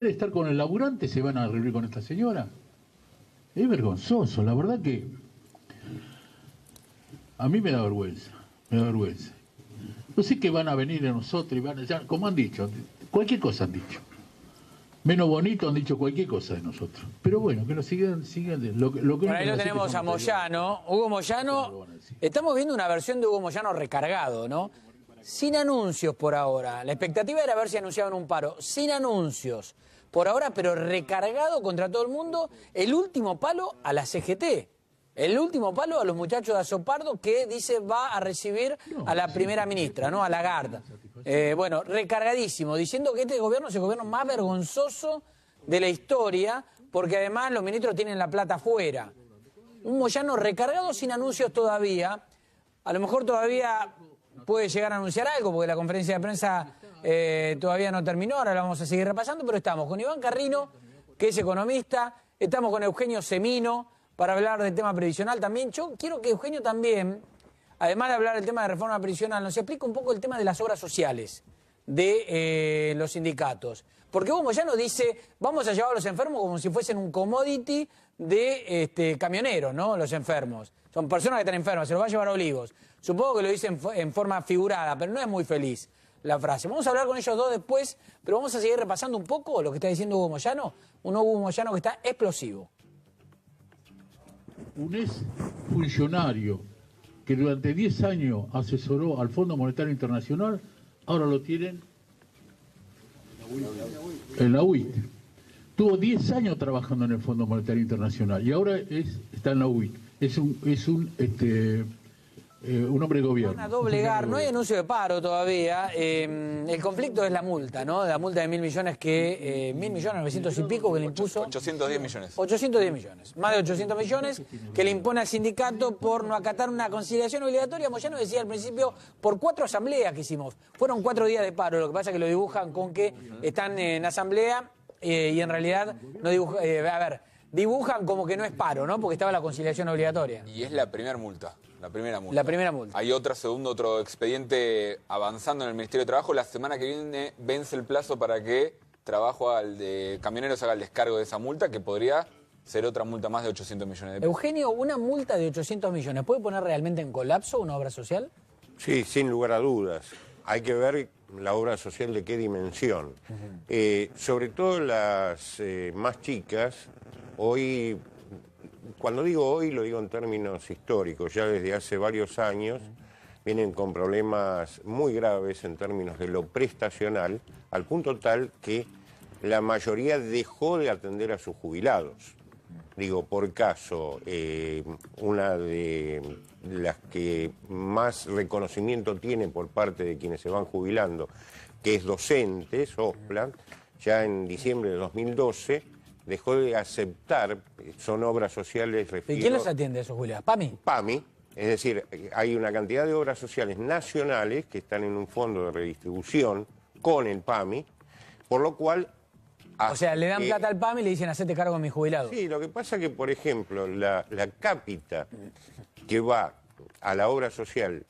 estar con el laburante, se van a reunir con esta señora. Es vergonzoso, la verdad que a mí me da vergüenza, me da vergüenza. No sé que van a venir a nosotros y van a, ya, como han dicho, cualquier cosa han dicho. Menos bonito han dicho cualquier cosa de nosotros. Pero bueno, que nos sigan lo que por ahí lo tenemos a Moyano. Hugo Moyano, estamos viendo una versión de Hugo Moyano recargado, ¿no? Sin anuncios por ahora. La expectativa era ver si anunciaban un paro. Sin anuncios por ahora, pero recargado contra todo el mundo. El último palo a la CGT. El último palo a los muchachos de Azopardo, que dice va a recibir a la primera ministra, ¿no? A Lagarde. Bueno, recargadísimo, diciendo que este gobierno es el gobierno más vergonzoso de la historia, porque además los ministros tienen la plata afuera. Un Moyano recargado sin anuncios todavía. A lo mejor todavía puede llegar a anunciar algo, porque la conferencia de prensa todavía no terminó, ahora la vamos a seguir repasando, pero estamos con Iván Carrino, que es economista, estamos con Eugenio Semino, para hablar del tema previsional también. Yo quiero que Eugenio también, además de hablar del tema de reforma previsional, nos explique un poco el tema de las obras sociales de los sindicatos. Porque Hugo Moyano dice, vamos a llevar a los enfermos como si fuesen un commodity de camioneros, ¿no? Los enfermos. Son personas que están enfermas, se los va a llevar a Olivos. Supongo que lo dice en forma figurada, pero no es muy feliz la frase. Vamos a hablar con ellos dos después, pero vamos a seguir repasando un poco lo que está diciendo Hugo Moyano. Un Hugo Moyano que está explosivo. Un ex funcionario que durante 10 años asesoró al Fondo Monetario Internacional, ahora lo tienen en la UIT. Tuvo 10 años trabajando en el Fondo Monetario Internacional y ahora está en la UIT. Es un hombre de gobierno. Van a doblegar, no hay anuncio de paro todavía. El conflicto es la multa, ¿no? La multa de 1.000 millones que... 1.000 millones, 900 y pico que le impuso... 810 millones. 810 millones. Más de 800 millones que le impone al sindicato por no acatar una conciliación obligatoria. Moyano decía al principio, por 4 asambleas que hicimos. Fueron 4 días de paro. Lo que pasa es que lo dibujan con que están en asamblea y en realidad no dibujan... dibujan como que no es paro, ¿no? Porque estaba la conciliación obligatoria. Y es la primera multa. La primera multa. Hay otro expediente avanzando en el Ministerio de Trabajo. La semana que viene vence el plazo para que Trabajo al de Camioneros haga el descargo de esa multa, que podría ser otra multa más de 800 millones de pesos. Eugenio, una multa de 800 millones, ¿puede poner realmente en colapso una obra social? Sí, sin lugar a dudas. Hay que ver la obra social de qué dimensión. Sobre todo las más chicas, hoy... Cuando digo hoy, lo digo en términos históricos. Ya desde hace varios años vienen con problemas muy graves en términos de lo prestacional, al punto tal que la mayoría dejó de atender a sus jubilados. Digo, por caso, una de las que más reconocimiento tiene por parte de quienes se van jubilando, que es Docentes, OSPLAN, ya en diciembre de 2012... dejó de aceptar, son obras sociales... ¿Y quién los atiende esos jubilados? ¿PAMI? PAMI, es decir, hay una cantidad de obras sociales nacionales que están en un fondo de redistribución con el PAMI, por lo cual... O sea, le dan plata al PAMI y le dicen, hacete cargo de mis jubilados. Sí, lo que pasa es que, por ejemplo, la cápita que va a la obra social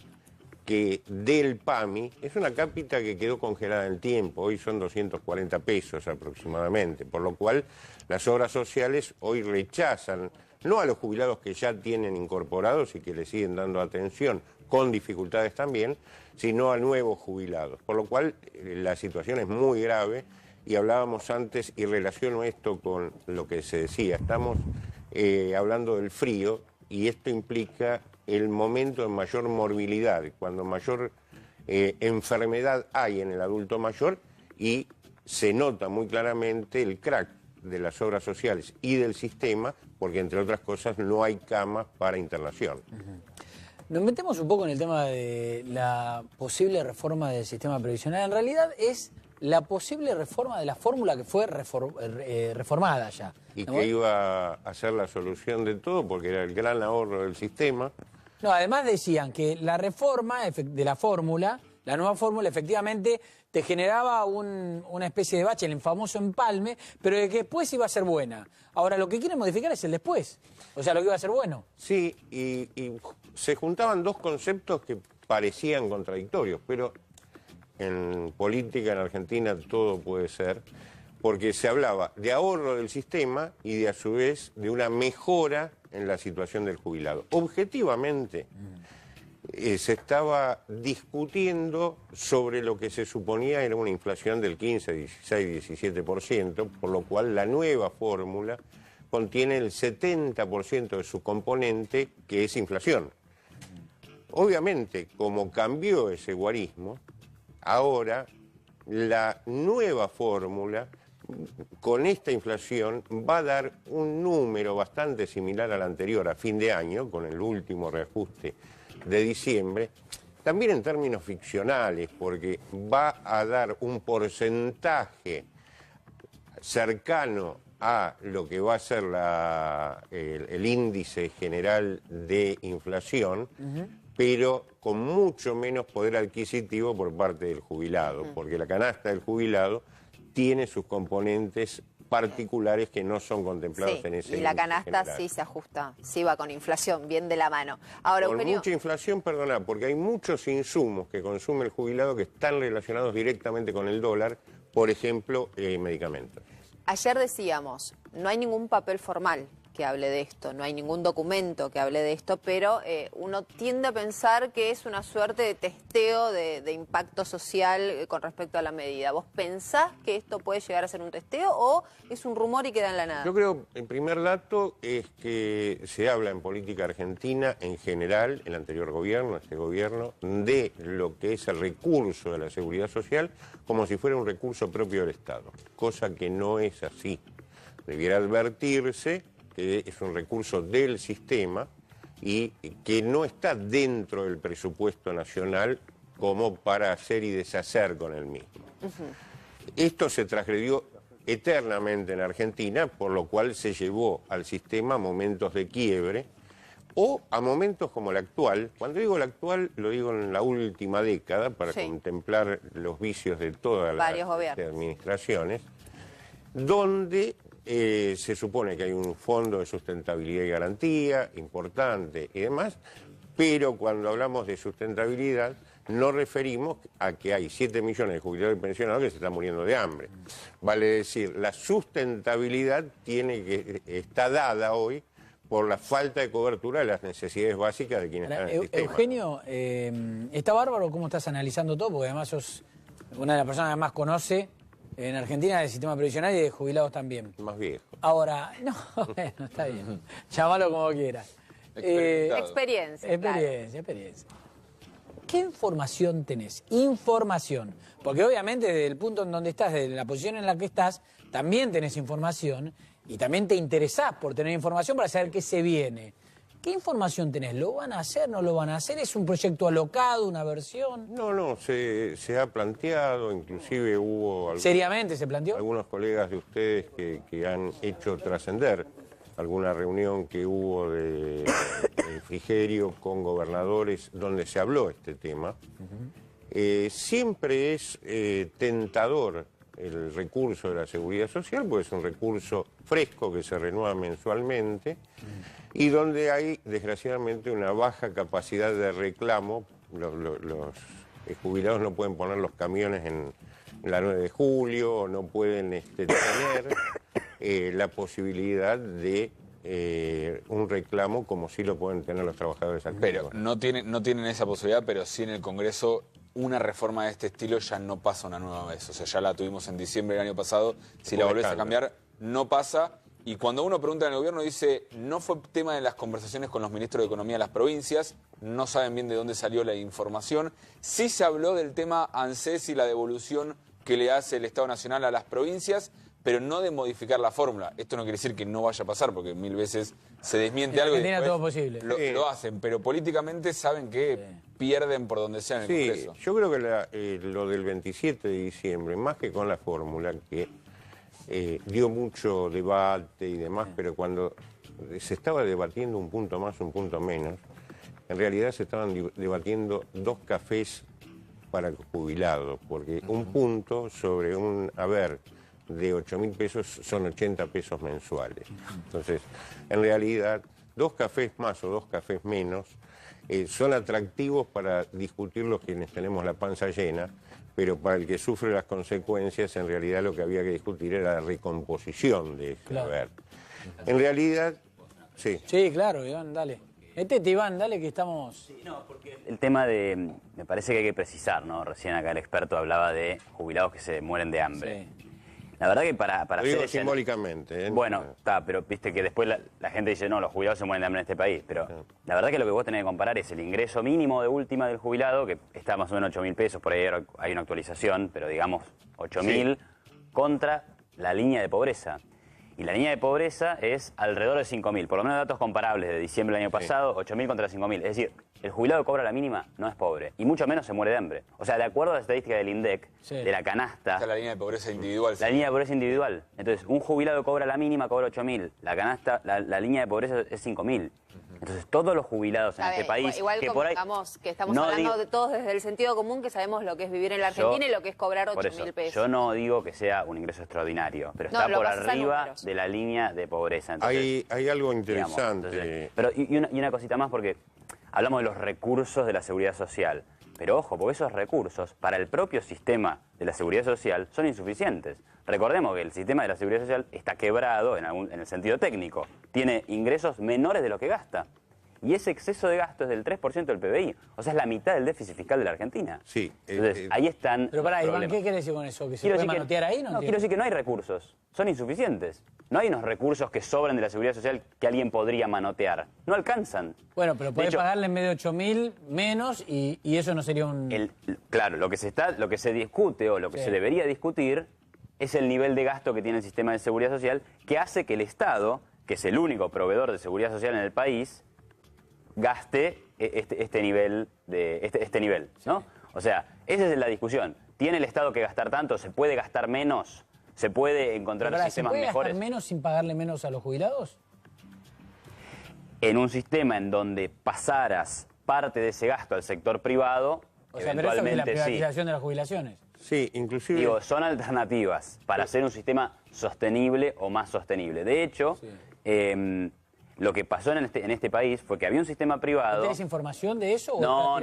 que del PAMI es una cápita que quedó congelada en el tiempo, hoy son 240 pesos aproximadamente, por lo cual las obras sociales hoy rechazan, no a los jubilados que ya tienen incorporados y que le siguen dando atención, con dificultades también, sino a nuevos jubilados, por lo cual la situación es muy grave y hablábamos antes, y relaciono esto con lo que se decía, estamos hablando del frío y esto implica el momento de mayor morbilidad, cuando mayor enfermedad hay en el adulto mayor y se nota muy claramente el crack de las obras sociales y del sistema, porque entre otras cosas no hay camas para internación. Nos metemos un poco en el tema de la posible reforma del sistema previsional. En realidad es la posible reforma de la fórmula que fue reformada ya, ¿no? Y que iba a ser la solución de todo, porque era el gran ahorro del sistema. No, además decían que la reforma de la fórmula, la nueva fórmula, efectivamente te generaba una especie de bache, el famoso empalme, pero de que después iba a ser buena. Ahora, lo que quieren modificar es el después, o sea, lo que iba a ser bueno. Sí, y se juntaban dos conceptos que parecían contradictorios, pero en política en Argentina todo puede ser, porque se hablaba de ahorro del sistema y de a su vez de una mejora en la situación del jubilado. Objetivamente, se estaba discutiendo sobre lo que se suponía era una inflación del 15, 16, 17%, por lo cual la nueva fórmula contiene el 70% de su componente, que es inflación. Obviamente, como cambió ese guarismo, ahora la nueva fórmula, con esta inflación, va a dar un número bastante similar al anterior, a fin de año, con el último reajuste de diciembre, también en términos ficcionales, porque va a dar un porcentaje cercano a lo que va a ser el índice general de inflación, pero con mucho menos poder adquisitivo por parte del jubilado, porque la canasta del jubilado tiene sus componentes particulares que no son contemplados en ese índice. Y la canasta general. sí se ajusta, sí va con inflación, bien de la mano. Ahora, Con Eugenio... mucha inflación, perdona, porque hay muchos insumos que consume el jubilado que están relacionados directamente con el dólar, por ejemplo, medicamentos. Ayer decíamos, no hay ningún papel formal que hable de esto, no hay ningún documento que hable de esto, pero uno tiende a pensar que es una suerte de testeo de impacto social con respecto a la medida. ¿Vos pensás que esto puede llegar a ser un testeo o es un rumor y queda en la nada? Yo creo, el primer dato es que se habla en política argentina en general, el anterior gobierno, este gobierno, de lo que es el recurso de la seguridad social como si fuera un recurso propio del Estado, cosa que no es así. Debiera advertirse que es un recurso del sistema y que no está dentro del presupuesto nacional como para hacer y deshacer con el mismo. Esto se transgredió eternamente en Argentina, por lo cual se llevó al sistema a momentos de quiebre o a momentos como el actual. Cuando digo el actual, lo digo en la última década, para contemplar los vicios de todas las administraciones, donde se supone que hay un fondo de sustentabilidad y garantía importante y demás, pero cuando hablamos de sustentabilidad nos referimos a que hay 7 millones de jubilados y pensionados que se están muriendo de hambre. Vale decir, la sustentabilidad está dada hoy por la falta de cobertura de las necesidades básicas de quienes están en el sistema. Eugenio, está bárbaro cómo estás analizando todo, porque además sos una de las personas que más conoce en Argentina del sistema previsional y de jubilados también. Más viejo. Ahora, no, bueno, está bien. Llámalo como quieras. Experiencia. Experiencia. ¿Qué información tenés? Información. Porque obviamente desde el punto en donde estás, desde la posición en la que estás, también tenés información y también te interesás por tener información para saber qué se viene. ¿Qué información tenés? ¿Lo van a hacer? ¿No lo van a hacer? ¿Es un proyecto alocado, una versión? No, se ha planteado, inclusive hubo... ¿Seriamente se planteó? Algunos colegas de ustedes que han hecho trascender alguna reunión que hubo de Frigerio con gobernadores donde se habló este tema. Siempre es tentador el recurso de la seguridad social, porque es un recurso fresco que se renueva mensualmente y donde hay, desgraciadamente, una baja capacidad de reclamo. Los jubilados no pueden poner los camiones en la 9 de julio, no pueden tener la posibilidad de un reclamo como sí lo pueden tener los trabajadores activos. Pero no tienen esa posibilidad, pero sí en el Congreso una reforma de este estilo ya no pasa una nueva vez. O sea, ya la tuvimos en diciembre del año pasado. Si la volvés a cambiar, no pasa. Y cuando uno pregunta en el gobierno, dice, no fue tema de las conversaciones con los ministros de Economía de las provincias, no saben bien de dónde salió la información. Sí se habló del tema ANSES y la devolución que le hace el Estado Nacional a las provincias, pero no de modificar la fórmula. Esto no quiere decir que no vaya a pasar, porque 1000 veces se desmiente algo y después todo posible. Lo hacen, pero políticamente saben que pierden por donde sea en el Congreso. Yo creo que lo del 27 de diciembre, más que con la fórmula, que dio mucho debate y demás, pero cuando se estaba debatiendo un punto más, un punto menos, en realidad se estaban debatiendo 2 cafés para el jubilado, porque un punto sobre un haber de 8.000 pesos son 80 pesos mensuales. Entonces, en realidad, 2 cafés más o 2 cafés menos son atractivos para discutirlos quienes tenemos la panza llena, pero para el que sufre las consecuencias, en realidad lo que había que discutir era la recomposición de ese haber. En realidad, sí. Sí, claro, Iván, dale. Métete, Iván, dale que estamos... Sí, no, porque el tema de... Me parece que hay que precisar, ¿no? Recién acá el experto hablaba de jubilados que se mueren de hambre. Sí. La verdad que para lo digo hacer simbólicamente. Bueno, está, pero viste que después la gente dice, no, los jubilados se mueren de hambre en este país. Pero la verdad que lo que vos tenés que comparar es el ingreso mínimo de última del jubilado, que está más o menos 8.000 pesos, por ahí hay una actualización, pero digamos 8.000, contra la línea de pobreza. Y la línea de pobreza es alrededor de 5.000, por lo menos datos comparables de diciembre del año pasado, 8.000 contra 5.000. Es decir, el jubilado que cobra la mínima no es pobre, y mucho menos se muere de hambre. O sea, de acuerdo a la estadística del INDEC, de la canasta... Esta es la línea de pobreza individual. La línea de pobreza individual. Entonces, un jubilado que cobra la mínima cobra 8.000, la canasta, la línea de pobreza es 5.000. Entonces, todos los jubilados en este país... Igual que por ahí, que estamos hablando de todos desde el sentido común, que sabemos lo que es vivir en la Argentina y lo que es cobrar 8.000 pesos. Yo no digo que sea un ingreso extraordinario, pero está por arriba de la línea de pobreza. Entonces, hay algo interesante. Digamos, pero y una cosita más, porque hablamos de los recursos de la seguridad social. Pero ojo, porque esos recursos para el propio sistema de la seguridad social son insuficientes. Recordemos que el sistema de la seguridad social está quebrado en el sentido técnico. Tiene ingresos menores de lo que gasta. Y ese exceso de gasto es del 3% del PBI. O sea, es la mitad del déficit fiscal de la Argentina. Sí. Entonces, ahí están. Pero pará, Iván, ¿qué querés decir con eso? ¿Que se puede manotear ahí? No, quiero decir que no hay recursos. Son insuficientes. No hay unos recursos que sobran de la seguridad social que alguien podría manotear. No alcanzan. Bueno, pero podés pagarle en vez de 8.000 menos y eso no sería un... Claro, lo que se discute o lo que se debería discutir es el nivel de gasto que tiene el sistema de seguridad social, que hace que el Estado, que es el único proveedor de seguridad social en el país, gaste este nivel, ¿no? O sea, esa es la discusión. ¿Tiene el Estado que gastar tanto? ¿Se puede gastar menos? ¿Se puede encontrar sistemas mejores? ¿Se puede gastar menos sin pagarle menos a los jubilados? En un sistema en donde pasaras parte de ese gasto al sector privado, o sea, pero eso es la privatización de las jubilaciones. Sí, inclusive... Digo, son alternativas para hacer un sistema sostenible o más sostenible. De hecho, lo que pasó en este país fue que había un sistema privado... ¿Tienes información de eso? No.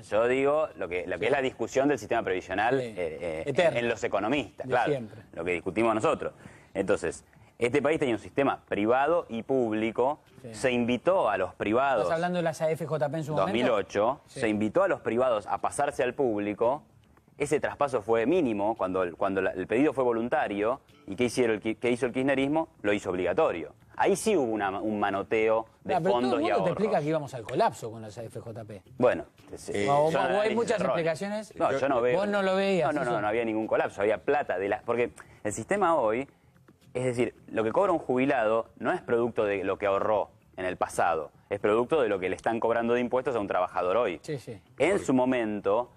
Yo digo lo que es la discusión del sistema previsional en los economistas, claro. Siempre. Lo que discutimos nosotros. Entonces, este país tenía un sistema privado y público. Se invitó a los privados... ¿Estás hablando de las AFJP en su momento? 2008. Se invitó a los privados a pasarse al público. Ese traspaso fue mínimo cuando el pedido fue voluntario. ¿Y qué hizo el kirchnerismo? Lo hizo obligatorio. Ahí sí hubo un manoteo de fondos y ahorros. Te explica que íbamos al colapso con las AFJP. Bueno, hay muchas explicaciones. No, yo no veo. Vos no lo veías. No había ningún colapso. Había plata porque el sistema hoy, es decir, lo que cobra un jubilado no es producto de lo que ahorró en el pasado, es producto de lo que le están cobrando de impuestos a un trabajador hoy. Sí, sí. En su momento,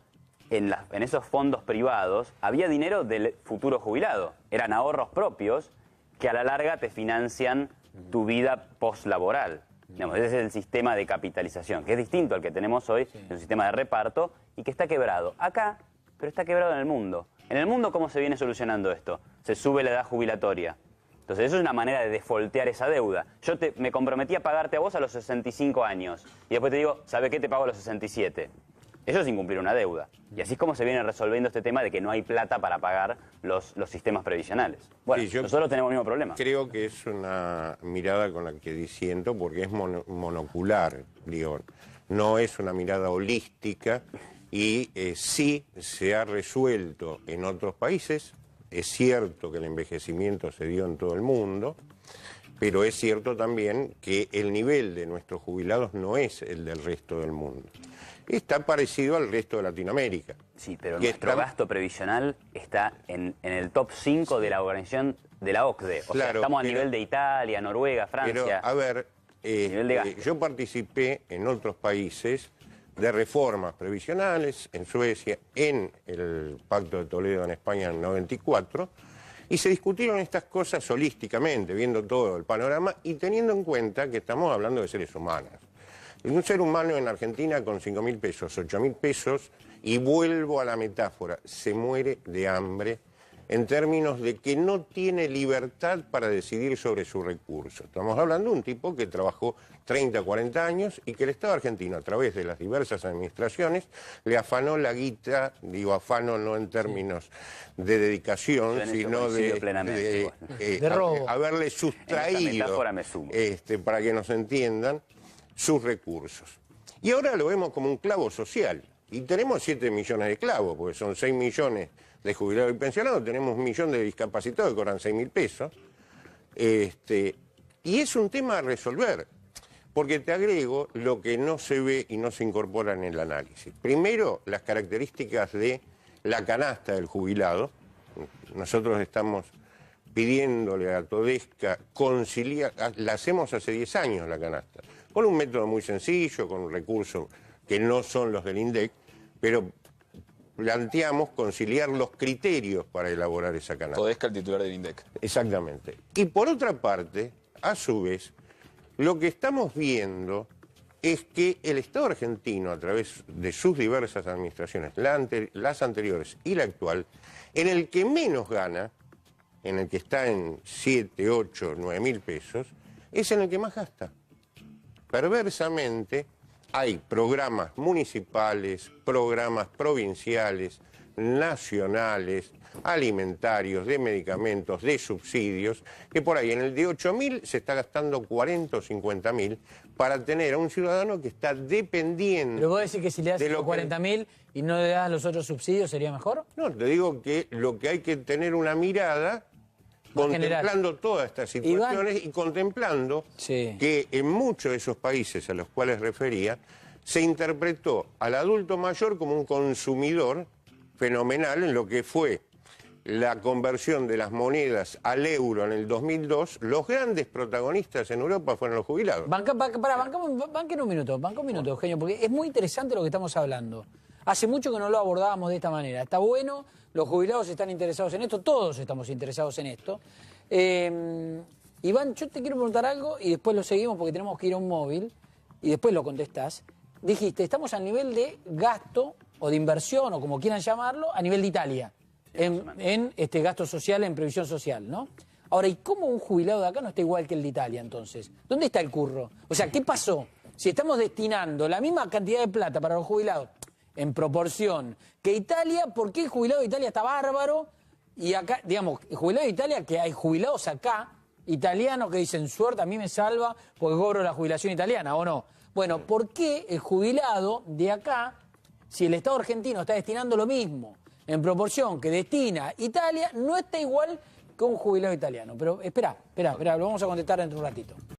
en esos fondos privados, había dinero del futuro jubilado. Eran ahorros propios que a la larga te financian tu vida postlaboral. Ese es el sistema de capitalización, que es distinto al que tenemos hoy, es un sistema de reparto y que está quebrado acá, pero está quebrado en el mundo. En el mundo, ¿cómo se viene solucionando esto? Se sube la edad jubilatoria. Entonces, eso es una manera de defoltear esa deuda. Yo me comprometí a pagarte a vos a los 65 años y después te digo, ¿sabe qué? Te pago a los 67. Eso es incumplir una deuda. Y así es como se viene resolviendo este tema de que no hay plata para pagar los sistemas previsionales. Bueno, nosotros tenemos el mismo problema. Creo que es una mirada con la que disiento porque es monocular, digo. No es una mirada holística y sí se ha resuelto en otros países. Es cierto que el envejecimiento se dio en todo el mundo, pero es cierto también que el nivel de nuestros jubilados no es el del resto del mundo. Está parecido al resto de Latinoamérica. Sí, pero nuestro gasto previsional está en el top 5 de la organización de la OCDE. O sea, estamos a nivel de Italia, Noruega, Francia. Pero, a ver, yo participé en otros países de reformas previsionales, en Suecia, en el Pacto de Toledo en España en el 94, y se discutieron estas cosas holísticamente, viendo todo el panorama y teniendo en cuenta que estamos hablando de seres humanos. Un ser humano en Argentina con 5.000 pesos, 8.000 pesos, y vuelvo a la metáfora, se muere de hambre en términos de que no tiene libertad para decidir sobre su recurso. Estamos hablando de un tipo que trabajó 30, 40 años y que el Estado argentino, a través de las diversas administraciones, le afanó la guita, digo afano no en términos de dedicación, sino de robo. Haberle sustraído, para que nos entiendan, sus recursos. Y ahora lo vemos como un clavo social. Y tenemos 7 millones de clavos, porque son 6 millones de jubilados y pensionados, tenemos 1 millón de discapacitados que cobran 6.000 pesos. Y es un tema a resolver, porque te agrego lo que no se ve y no se incorpora en el análisis. Primero, las características de la canasta del jubilado. Nosotros estamos pidiéndole a Todesca conciliar, la hacemos hace 10 años la canasta, con un método muy sencillo, con recursos que no son los del INDEC, pero planteamos conciliar los criterios para elaborar esa canasta. Todesca, el titular del INDEC. Exactamente. Y por otra parte, a su vez, lo que estamos viendo es que el Estado argentino, a través de sus diversas administraciones, las anteriores y la actual, en el que menos gana, en el que está en 7, 8, 9 mil pesos, es en el que más gasta. Perversamente, hay programas municipales, programas provinciales, nacionales, alimentarios, de medicamentos, de subsidios, que por ahí en el de 8.000 se está gastando 40 o 50.000 para tener a un ciudadano que está dependiendo... ¿Pero vos decís que si le das los 40.000 y no le das los otros subsidios sería mejor? No, te digo que lo que hay que tener una mirada contemplando todas estas situaciones y contemplando que en muchos de esos países a los cuales refería se interpretó al adulto mayor como un consumidor fenomenal en lo que fue la conversión de las monedas al euro en el 2002. Los grandes protagonistas en Europa fueron los jubilados. Banquen un minuto, Eugenio, porque es muy interesante lo que estamos hablando. Hace mucho que no lo abordábamos de esta manera. Está bueno, los jubilados están interesados en esto, todos estamos interesados en esto. Iván, yo te quiero preguntar algo y después lo seguimos porque tenemos que ir a un móvil y después lo contestás. Dijiste, estamos al nivel de gasto o de inversión o como quieran llamarlo, a nivel de Italia, en gasto social, en previsión social, ¿no? Ahora, ¿y cómo un jubilado de acá no está igual que el de Italia entonces? ¿Dónde está el curro? O sea, ¿qué pasó? Si estamos destinando la misma cantidad de plata para los jubilados en proporción que Italia, ¿por qué el jubilado de Italia está bárbaro? Y acá, digamos, el jubilado de Italia, que hay jubilados acá, italianos que dicen, suerte, a mí me salva porque cobro la jubilación italiana, ¿o no? Bueno, ¿por qué el jubilado de acá, si el Estado argentino está destinando lo mismo en proporción que destina Italia, no está igual que un jubilado italiano? Pero espera, lo vamos a contestar dentro de un ratito.